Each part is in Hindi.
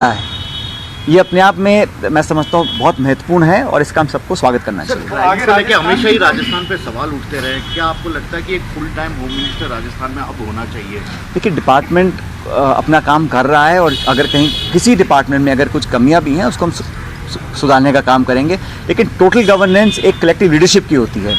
है। ये अपने आप में मैं समझता हूँ बहुत महत्वपूर्ण है और इसका हम सबको स्वागत करना चाहिए। आगे लेके हमेशा ही राजस्थान पे सवाल उठते रहे, क्या आपको लगता है कि एक full time home minister Rajasthan में अब होना चाहिए? देखिए, डिपार्टमेंट अपना काम कर रहा है और अगर कहीं किसी डिपार्टमेंट में अगर कुछ कमियां भी हैं उसको हम सुधारने का काम करेंगे, लेकिन टोटल गवर्नेंस एक कलेक्टिव लीडरशिप की होती है।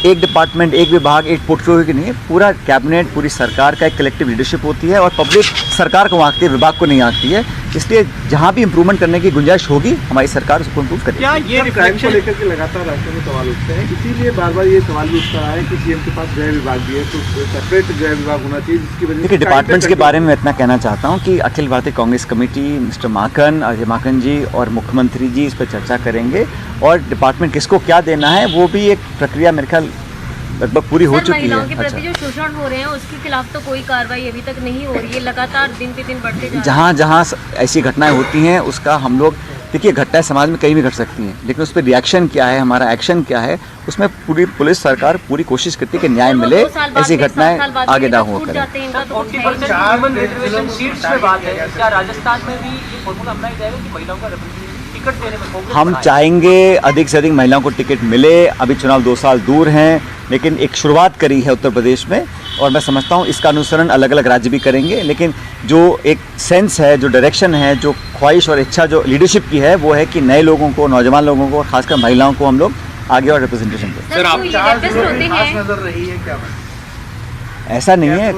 एक डिपार्टमेंट, एक विभाग, एक पोर्टफोलियो की नहीं है, पूरा कैबिनेट, पूरी सरकार का एक कलेक्टिव लीडरशिप होती है और पब्लिक सरकार को आंकती है, विभाग को नहीं आंकती है। इसलिए जहाँ भी इम्प्रूवमेंट करने की गुंजाइश होगी हमारी सरकार उसको इम्प्रूव करेगी। क्या ये रिफ्लेक्शन को लेकर के लगातार राष्ट्र में सवाल उठते हैं, इसीलिए बार बार ये सवाल भी उठता है कि सीएम के पास गृह विभाग भी है, तो सेपरेट गृह विभाग होना चाहिए, जिसकी वजह से देखिए, डिपार्टमेंट्स के बारे में मैं इतना कहना चाहता हूँ कि अखिल भारतीय कांग्रेस कमेटी, मिस्टर माकन, अजय माकन जी और मुख्यमंत्री जी इस पर चर्चा करेंगे और डिपार्टमेंट किसको क्या देना है वो भी एक प्रक्रिया मेरे ख्याल लगभग पूरी हो चुकी है। महिलाओं के प्रति जो शोषण हो रहे हैं उसके खिलाफ तो कोई कार्रवाई अभी तक नहीं हो रही है, लगातार दिन पे दिन बढ़ते जा रहे हैं। जहाँ जहाँ ऐसी घटनाएं होती हैं उसका हम लोग, देखिए घटनाएं समाज में कहीं भी घट सकती हैं, लेकिन उस पर रिएक्शन क्या है, हमारा एक्शन क्या है, उसमें पूरी पुलिस सरकार पूरी कोशिश करती है कि न्याय मिले, ऐसी घटनाएं आगे ना हो करें। हम चाहेंगे अधिक से अधिक महिलाओं को टिकट मिले। अभी चुनाव 2 साल दूर हैं, लेकिन एक शुरुआत करी है उत्तर प्रदेश में और मैं समझता हूँ इसका अनुसरण अलग अलग राज्य भी करेंगे, लेकिन जो एक सेंस है, जो डायरेक्शन है, जो ख्वाहिश और इच्छा जो लीडरशिप की है वो है कि नए लोगों को, नौजवान लोगों को, खासकर महिलाओं को हम लोग आगे और रिप्रेजेंटेशन दें। सर, आप नजर रही है क्या? ऐसा नहीं है,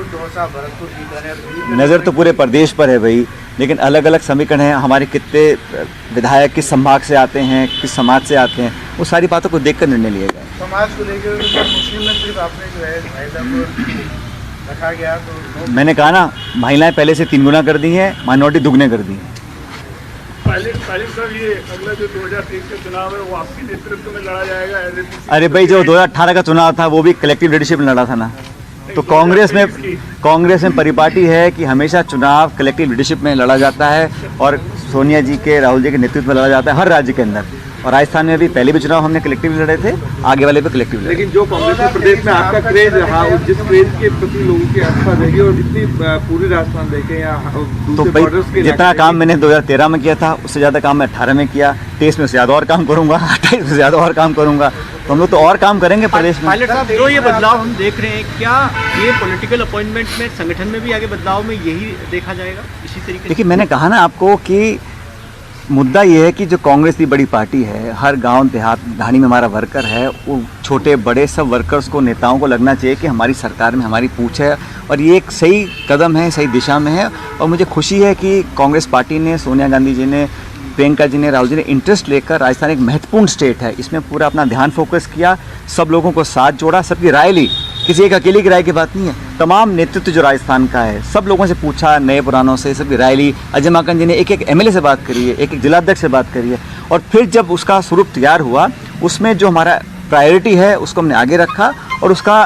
नज़र तो पूरे प्रदेश पर है भाई, लेकिन अलग अलग समीकरण हैं। हमारे कितने विधायक किस संभाग से आते हैं, किस समाज से आते हैं, वो सारी बातों को देखकर निर्णय लिया जाए। समाज को लेकर मुस्लिम में सिर्फ आपने जो है रखा गया, तो मैंने कहा ना, महिलाएं पहले से 3 गुना कर दी हैं, माइनॉरिटी दुगने कर दी हैं। सर, ये अगला जो 2023 का चुनाव है वो आपके नेतृत्व में लड़ा जाएगा? अरे भाई, जो 2018 का चुनाव था वो भी कलेक्टिव लीडरशिप में लड़ा था ना। तो कांग्रेस में परिपाटी है कि हमेशा चुनाव कलेक्टिव लीडरशिप में लड़ा जाता है और सोनिया जी के, राहुल जी के नेतृत्व में लड़ा जाता है हर राज्य के अंदर। और राजस्थान में भी पहले भी चुनाव हमने कलेक्टिव लड़े थे, आगे वाले भी कलेक्टिव लड़े। लेकिन जो कांग्रेस के प्रदेश में आपका क्रेज रहा, जिस क्रेज के प्रति लोगों की आस्था रहेगी और जितनी पूरी राजस्थान देखें या तो भाई, जितना काम मैंने 2013 में किया था उससे ज़्यादा काम मैं 18 में किया, 23 में ज़्यादा और काम करूँगा, 28 में ज़्यादा और काम करूँगा, तो हम लोग तो और काम करेंगे प्रदेश में। पायलट साहब, जो ये बदलाव हम देख रहे हैं, क्या ये पॉलिटिकल अपॉइंटमेंट में, संगठन में भी आगे बदलाव में यही देखा जाएगा इसी तरीके से? देखिए, मैंने कहा ना आपको कि मुद्दा ये है कि जो कांग्रेस की बड़ी पार्टी है, हर गांव देहात ढाणी में हमारा वर्कर है, वो छोटे बड़े सब वर्कर्स को, नेताओं को लगना चाहिए कि हमारी सरकार में हमारी पूछ है और ये एक सही कदम है, सही दिशा में है। और मुझे खुशी है कि कांग्रेस पार्टी ने, सोनिया गांधी जी ने, प्रियंका जी ने, राहुल जी ने इंटरेस्ट लेकर, राजस्थान एक महत्वपूर्ण स्टेट है, इसमें पूरा अपना ध्यान फोकस किया, सब लोगों को साथ जोड़ा, सबकी राय ली। किसी एक अकेले की राय की बात नहीं है, तमाम नेतृत्व जो राजस्थान का है सब लोगों से पूछा, नए पुरानों से, सबकी राय ली। अजय माकन जी ने एक एक एमएलए से बात करी है, एक एक जिलाध्यक्ष से बात करी है और फिर जब उसका स्वरूप तैयार हुआ उसमें जो हमारा प्रायोरिटी है उसको हमने आगे रखा और उसका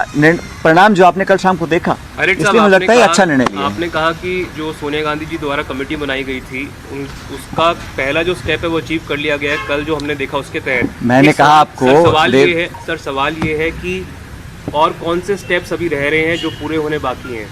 परिणाम जो आपने कल शाम को देखा, इसलिए मुझे लगता है अच्छा निर्णय लिया। आपने कहा कि जो सोनिया गांधी जी द्वारा कमेटी बनाई गई थी उसका पहला जो स्टेप है वो अचीव कर लिया गया है, कल जो हमने देखा उसके तहत। मैंने कहा आपको, सवाल ये है कि और कौन से स्टेप्स अभी रह रहे हैं जो पूरे होने बाकी हैं?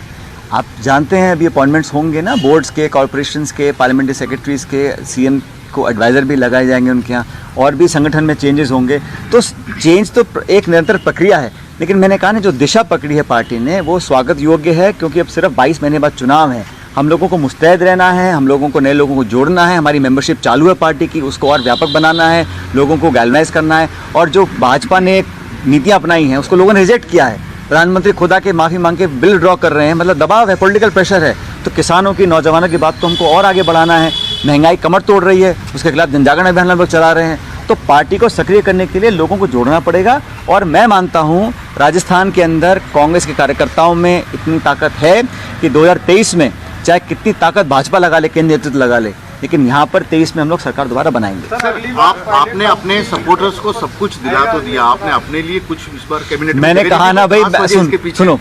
आप जानते हैं अभी अपॉइंटमेंट्स होंगे ना, बोर्ड्स के, कॉर्पोरेशंस के, पार्लियामेंट्री सेक्रेटरीज के, सीएम को एडवाइज़र भी लगाए जाएंगे उनके यहाँ, और भी संगठन में चेंजेस होंगे। तो चेंज तो एक निरंतर प्रक्रिया है, लेकिन मैंने कहा ना, जो दिशा पकड़ी है पार्टी ने वो स्वागत योग्य है, क्योंकि अब सिर्फ 22 महीने बाद चुनाव है। हम लोगों को मुस्तैद रहना है, हम लोगों को, नए लोगों को जोड़ना है, हमारी मेंबरशिप चालू है पार्टी की, उसको और व्यापक बनाना है, लोगों को गैल्वनाइज करना है। और जो भाजपा ने नीतियाँ अपनाई हैं उसको लोगों ने रिजेक्ट किया है। प्रधानमंत्री खुद आके माफ़ी मांग के बिल ड्रॉ कर रहे हैं, मतलब दबाव है, पॉलिटिकल प्रेशर है। तो किसानों की, नौजवानों की बात को हमको और आगे बढ़ाना है। महंगाई कमर तोड़ रही है, उसके खिलाफ जनजागरण अभियान हम लोग चला रहे हैं। तो पार्टी को सक्रिय करने के लिए लोगों को जोड़ना पड़ेगा और मैं मानता हूँ राजस्थान के अंदर कांग्रेस के कार्यकर्ताओं में इतनी ताकत है कि 2023 में चाहे कितनी ताकत भाजपा लगा ले, केंद्रीय नेतृत्व लगा ले, लेकिन यहाँ पर 23 में हम लोग सरकार दोबारा बनाएंगे। आपने अपने सपोर्टर्स को सब कुछ दिला तो दिया, आपने अपने लिए कुछ इस बार कैबिनेट, मैंने कहा ना भाई, सुनो,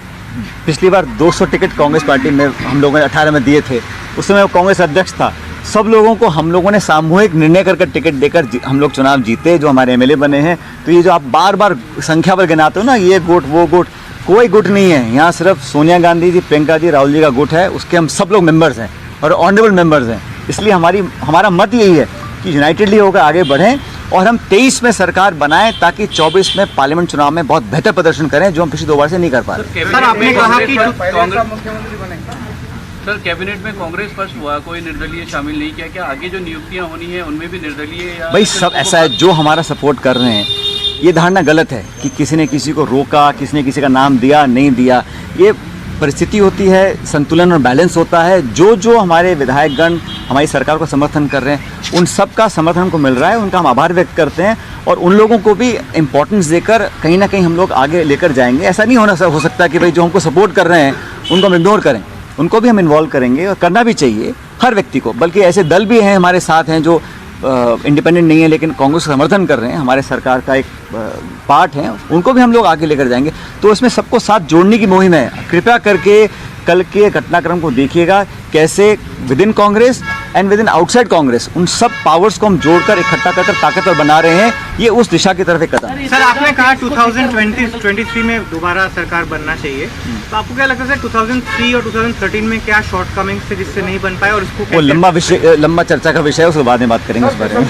पिछली बार 200 टिकट कांग्रेस पार्टी में हम लोगों ने 18 में दिए थे, उस समय कांग्रेस अध्यक्ष था। सब लोगों को हम लोगों ने सामूहिक निर्णय करके टिकट देकर हम लोग चुनाव जीते, जो हमारे एमएलए बने हैं। तो ये जो आप बार बार संख्या पर गिनाते हो ना, ये गुट वो गुट, कोई गुट नहीं है यहाँ, सिर्फ सोनिया गांधी जी, प्रियंका जी, राहुल जी का गुट है, उसके हम सब लोग मेंबर्स हैं और ऑनरेबल मेंबर्स हैं। इसलिए हमारा मत यही है कि यूनाइटेडली होकर आगे बढ़ें और हम 23 में सरकार बनाएं ताकि 24 में पार्लियामेंट चुनाव में बहुत बेहतर प्रदर्शन करें जो हम पिछली 2 बार से नहीं कर पा रहे। सर आपने कहा कि सर कैबिनेट में कांग्रेस फर्स्ट हुआ, कोई निर्दलीय शामिल नहीं किया, क्या आगे जो नियुक्तियां होनी है उनमें भी निर्दलीय या भाई सब ऐसा है, जो हमारा सपोर्ट कर रहे हैं ये धारणा गलत है कि किसी ने किसी को रोका, किसी ने किसी का नाम दिया नहीं दिया। ये परिस्थिति होती है, संतुलन और बैलेंस होता है। जो हमारे विधायकगण हमारी सरकार को समर्थन कर रहे हैं उन सब का समर्थन को मिल रहा है, उनका हम आभार व्यक्त करते हैं और उन लोगों को भी इम्पोर्टेंस देकर कहीं ना कहीं हम लोग आगे लेकर जाएंगे। ऐसा नहीं हो सकता कि भाई जो हमको सपोर्ट कर रहे हैं उनको हम इग्नोर करें, उनको भी हम इन्वॉल्व करेंगे और करना भी चाहिए हर व्यक्ति को। बल्कि ऐसे दल भी हैं हमारे साथ हैं जो इंडिपेंडेंट नहीं है लेकिन कांग्रेस का समर्थन कर रहे हैं, हमारे सरकार का एक पार्ट है, उनको भी हम लोग आगे लेकर जाएंगे। तो इसमें सबको साथ जोड़ने की मुहिम है। कृपया करके कल के घटनाक्रम को देखिएगा कैसे with in Congress and with in outside Congress उन सब पावर्स को हम जोड़कर इकट्ठा कर ताकतवर बना रहे हैं। ये उस दिशा की तरफ एक कदम है। सर आपने कहा 2023 में दोबारा सरकार बनना चाहिए, तो आपको क्या लगता है 2003 और 2013 में क्या शॉर्टकमिंग्स थे जिससे नहीं बन पाए और इसको वो लंबा चर्चा का विषय है, उसके बाद में बात करेंगे उस बारे में।